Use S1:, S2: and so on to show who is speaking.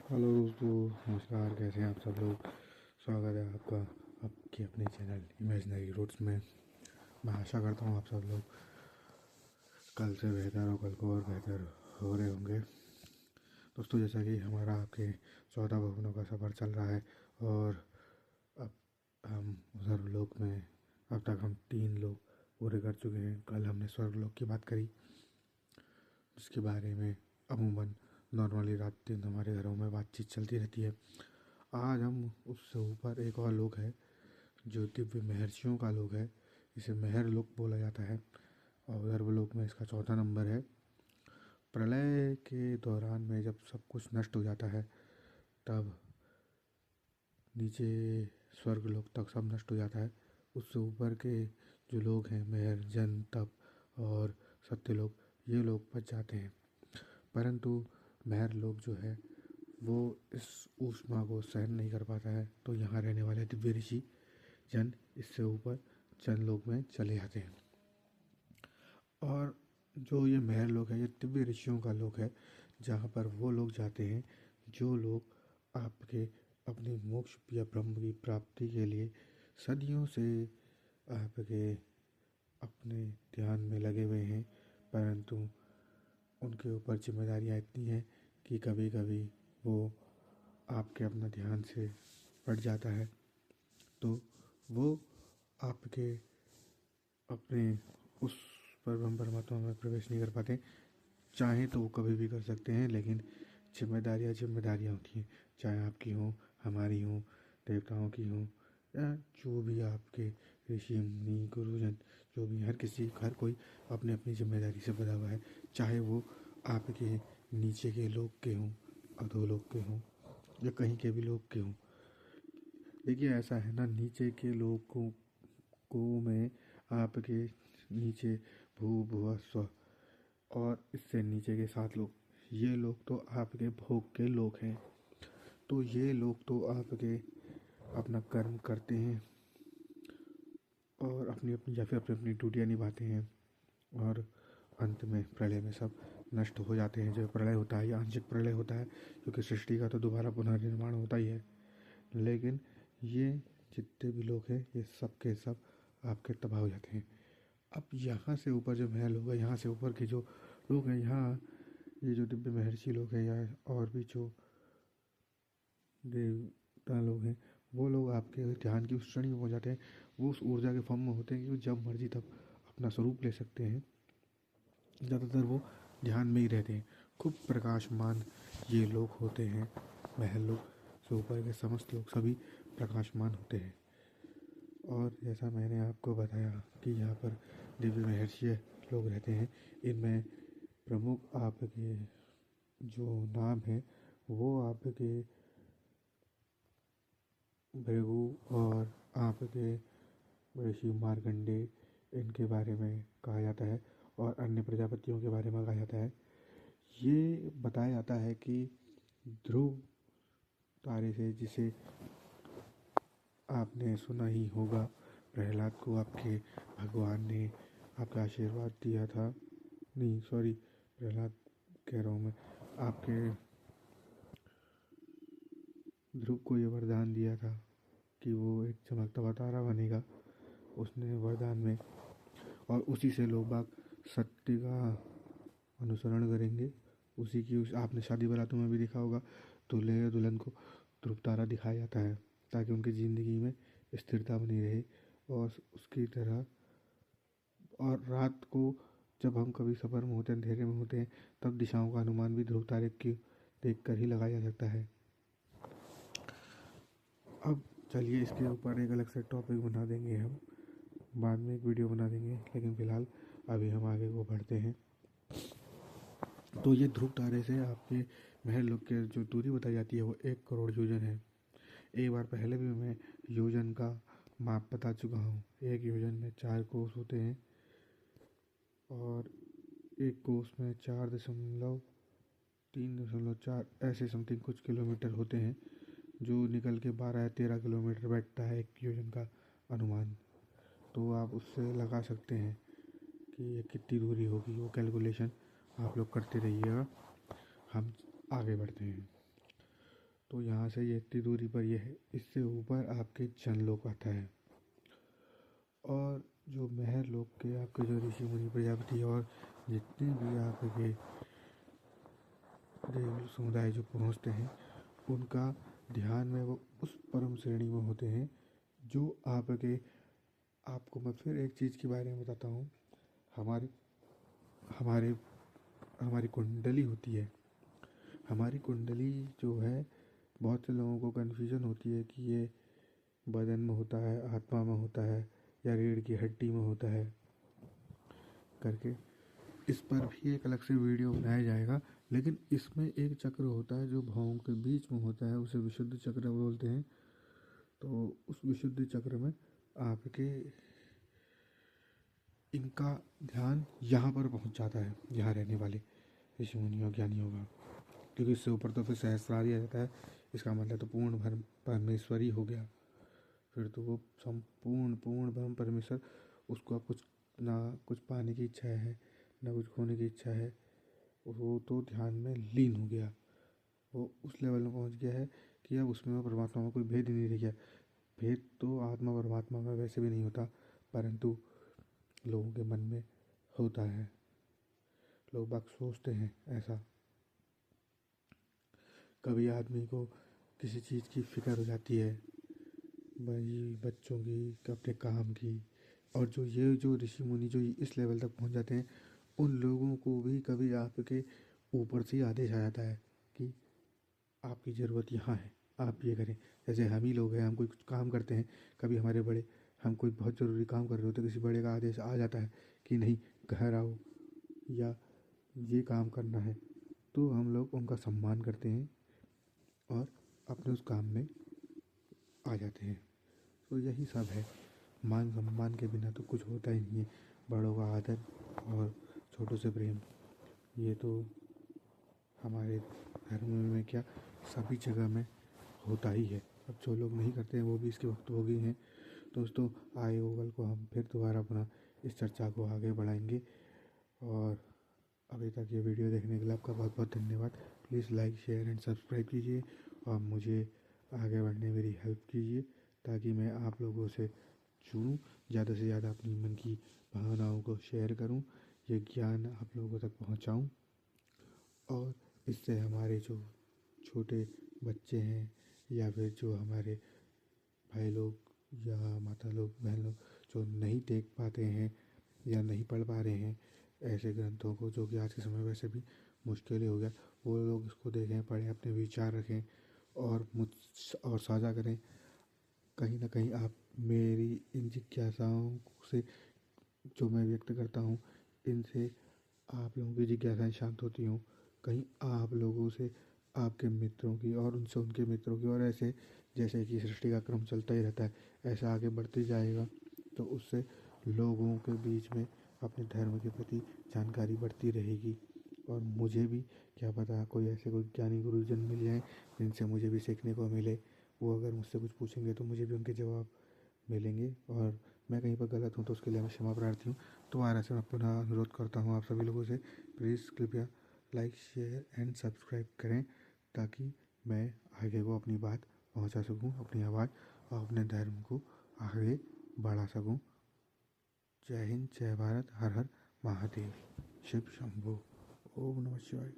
S1: Hello दोस्तों, नमस्कार। कैसे हैं आप सब लोग। स्वागत है आपका आपके अपने चैनल इमेजिनरी रूट्स में। मैं आशा करता हूँ आप सब लोग कल से बेहतर और कल को और बेहतर हो रहे होंगे। दोस्तों, जैसा कि हमारा आपके 14 भवनों का सफ़र चल रहा है और अब हम स्वर्गलोक में अब तक हम 3 लोग पूरे कर चुके हैं। कल हमने स्वर्गलोक की बात करी, जिसके बारे में अमूमन नॉर्मली रात दिन हमारे घरों में बातचीत चलती रहती है। आज हम उससे ऊपर एक और लोक है जो दिव्य महर्षियों का लोक है। इसे महर लोक बोला जाता है और सर्वलोक में इसका चौथा नंबर है। प्रलय के दौरान में जब सब कुछ नष्ट हो जाता है तब नीचे स्वर्गलोक तक सब नष्ट हो जाता है। उससे ऊपर के जो लोग हैं महर, जन, तप और सत्यलोक, ये लोग बच जाते हैं। परंतु महर लोक जो है वो इस ऊष्मा को सहन नहीं कर पाता है, तो यहाँ रहने वाले दिव्य ऋषि जन इससे ऊपर चंद लोक में चले जाते हैं। और जो ये महर लोक है ये दिव्य ऋषियों का लोक है, जहाँ पर वो लोग जाते हैं जो लोग आपके अपनी मोक्ष या ब्रह्म की प्राप्ति के लिए सदियों से आपके अपने ध्यान में लगे हुए हैं, परंतु उनके ऊपर जिम्मेदारियाँ इतनी हैं कि कभी कभी वो आपके अपना ध्यान से हट जाता है, तो वो आपके अपने उस परम परमात्मा में प्रवेश नहीं कर पाते। चाहे तो वो कभी भी कर सकते हैं, लेकिन जिम्मेदारियाँ होती हैं, चाहे आपकी हों, हमारी हों, देवताओं की हों, या जो भी आपके ऋषि मुनि गुरुजन, जो भी हर कोई अपने अपनी जिम्मेदारी से बधा हुआ है, चाहे वो आपके नीचे के लोग के हों, अधोलोक के हों, या कहीं के भी लोग के हों। देखिए, ऐसा है ना, नीचे के लोगों को में आपके नीचे भू भुआ स्व और इससे नीचे के 7 लोग, ये लोग तो आपके भोग के लोग हैं। तो ये लोग तो आपके अपना कर्म करते हैं और अपनी अपनी या फिर अपनी अपनी ड्यूटियाँ निभाते हैं, और अंत में प्रलय में सब नष्ट हो जाते हैं। जब प्रलय होता है या आंशिक प्रलय होता है, क्योंकि सृष्टि का तो दोबारा पुनर्निर्माण होता ही है, लेकिन ये जितने भी लोग हैं ये सब के सब आपके तबाह हो जाते हैं। अब यहाँ से ऊपर जो महल होगा, यहाँ से ऊपर के जो लोग हैं, यहाँ ये जो दिव्य महर्षि लोग हैं या और भी जो देवता लोग हैं, वो लोग आपके ध्यान की उस श्रेणी में हो जाते हैं, वो उस ऊर्जा के फॉर्म में होते हैं कि वो जब मर्जी तब अपना स्वरूप ले सकते हैं। ज़्यादातर वो ध्यान में ही रहते हैं। खूब प्रकाशमान ये लोग होते हैं। महल लोग से ऊपर के समस्त लोग सभी प्रकाशमान होते हैं। और जैसा मैंने आपको बताया कि यहाँ पर दिव्य महर्षि लोग रहते हैं, इनमें प्रमुख आपके जो नाम है वो आपके भृगु और आपके ऋषि मार्कंडेय, इनके बारे में कहा जाता है, और अन्य प्रजापतियों के बारे में कहा जाता है। ये बताया जाता है कि ध्रुव तारे से, जिसे आपने सुना ही होगा, प्रहलाद को आपके भगवान ने आपका आशीर्वाद दिया था, नहीं सॉरी, प्रहलाद कह रहा हूँ मैं, आपके ध्रुव को ये वरदान दिया था कि वो एक चमकता हुआ तारा बनेगा, उसने वरदान में। और उसी से लोग बाग सत्य का अनुसरण करेंगे। उसी की आपने शादी बारातों में भी देखा होगा, दूल्हे या दुल्हन को ध्रुव तारा दिखाया जाता है ताकि उनकी ज़िंदगी में स्थिरता बनी रहे। और उसकी तरह, और रात को जब हम कभी सफ़र में होते हैं, अंधेरे में होते हैं, तब दिशाओं का अनुमान भी ध्रुव तारे की देख कर ही लगाया जा सकता है। अब चलिए, इसके ऊपर एक अलग से टॉपिक बना देंगे हम, बाद में एक वीडियो बना देंगे, लेकिन फ़िलहाल अभी हम आगे को बढ़ते हैं। तो ये ध्रुव तारे से आपके महल लोक की जो दूरी बताई जाती है वो 1 करोड़ योजन है। एक बार पहले भी मैं योजन का माप बता चुका हूँ। एक योजन में 4 कोस होते हैं और एक कोस में 4.3.4 ऐसे समथिंग कुछ किलोमीटर होते हैं, जो निकल के 12 या 13 किलोमीटर बैठता है एक योजन का अनुमान। तो आप उससे लगा सकते हैं कि ये कितनी दूरी होगी, वो कैलकुलेशन आप लोग करते रहिएगा। हम आगे बढ़ते हैं। तो यहाँ से ये इतनी दूरी पर ये है, इससे ऊपर आपके जनलोक आता है। और जो महर लोक के आपके जो ऋषि मुनि प्रजापति और जितने भी आपके देव समुदाय जो पहुँचते हैं, उनका ध्यान में वो उस परम श्रेणी में होते हैं जो आपको मैं फिर एक चीज़ के बारे में बताता हूँ। हमारी हमारे हमारी कुंडली होती है। हमारी कुंडली जो है, बहुत से लोगों को कन्फ्यूजन होती है कि ये बदन में होता है, आत्मा में होता है, या रीढ़ की हड्डी में होता है करके। इस पर भी एक अलग से वीडियो बनाया जाएगा। लेकिन इसमें एक चक्र होता है जो भावों के बीच में होता है, उसे विशुद्ध चक्र बोलते हैं। तो उस विशुद्ध चक्र में आपके इनका ध्यान यहाँ पर पहुँच जाता है, यहाँ रहने वाले ऋषि मुनियों ज्ञानियों का। क्योंकि इससे ऊपर तो फिर सहस्रारी आ जाता है। इसका मतलब तो पूर्ण भ्रम परमेश्वर ही हो गया। फिर तो वो संपूर्ण पूर्ण ब्रह्म परमेश्वर, उसको अब कुछ पाने की इच्छा है, ना कुछ खोने की इच्छा है। वो तो ध्यान में लीन हो गया। वो उस लेवल में पहुंच गया है कि अब उसमें और परमात्मा में कोई भेद ही नहीं रह गया। भेद तो आत्मा परमात्मा में वैसे भी नहीं होता, परंतु लोगों के मन में होता है। लोग बाग सोचते हैं ऐसा। कभी आदमी को किसी चीज़ की फिक्र हो जाती है, भाई बच्चों की, अपने काम की। और जो ऋषि मुनि जो इस लेवल तक पहुंच जाते हैं, उन लोगों को भी कभी आपके ऊपर से ही आदेश आ जाता है कि आपकी ज़रूरत यहाँ है, आप ये करें। जैसे हम ही लोग हैं, हम कोई कुछ काम करते हैं, कभी हमारे बड़े, हम कोई बहुत ज़रूरी काम कर रहे होते हैं, किसी बड़े का आदेश आ जाता है कि नहीं घर आओ या ये काम करना है, तो हम लोग उनका सम्मान करते हैं और अपने उस काम में आ जाते हैं। तो यही सब है। मान सम्मान के बिना तो कुछ होता ही नहीं है। बड़ों का आदर और छोटों से प्रेम, ये तो हमारे धर्म में क्या, सभी जगह में होता ही है। अब जो लोग नहीं करते हैं वो भी इसके भुक्तभोगी हैं। दोस्तों, आए हो कल को हम फिर दोबारा अपना इस चर्चा को आगे बढ़ाएंगे। और अभी तक ये वीडियो देखने के लिए आपका बहुत बहुत धन्यवाद। Please like share and subscribe कीजिए और मुझे आगे बढ़ने में मेरी हेल्प कीजिए, ताकि मैं आप लोगों से जुड़ूं, ज़्यादा से ज़्यादा अपनी मन की भावनाओं को शेयर करूं, ये ज्ञान आप लोगों तक पहुंचाऊं। और इससे हमारे जो छोटे बच्चे हैं, या फिर जो हमारे भाई लोग या माता लोग, बहन लोग जो नहीं देख पाते हैं या नहीं पढ़ पा रहे हैं ऐसे ग्रंथों को, जो कि आज के समय वैसे भी मुश्किल ही हो गया, वो लोग इसको देखें, पढ़ें, अपने विचार रखें और और साझा करें। कहीं ना कहीं आप मेरी इन जिज्ञासाओं से जो मैं व्यक्त करता हूँ, इनसे आप लोगों की जिज्ञासाएं शांत होती हों। कहीं आप लोगों से आपके मित्रों की, और उनसे उनके मित्रों की, और ऐसे जैसे कि सृष्टि का क्रम चलता ही रहता है, ऐसा आगे बढ़ते जाएगा। तो उससे लोगों के बीच में अपने धर्म के प्रति जानकारी बढ़ती रहेगी। और मुझे भी क्या पता कोई ऐसे कोई ज्ञानी गुरुजन मिल जाएं जिनसे मुझे भी सीखने को मिले। वो अगर मुझसे कुछ पूछेंगे तो मुझे भी उनके जवाब मिलेंगे। और मैं कहीं पर गलत हूँ तो उसके लिए मैं क्षमा प्रार्थी हूँ। दोबारा से मैं पुनः अनुरोध करता हूँ आप सभी लोगों से, प्लीज़ कृपया लाइक शेयर एंड सब्सक्राइब करें, ताकि मैं आगे को अपनी बात पहुँचा सकूँ, अपनी आवाज़ और अपने धर्म को आगे बढ़ा सकूँ। जय हिंद, जय भारत, हर हर महादेव, शिव शंभो, ओम नमः शिवाय।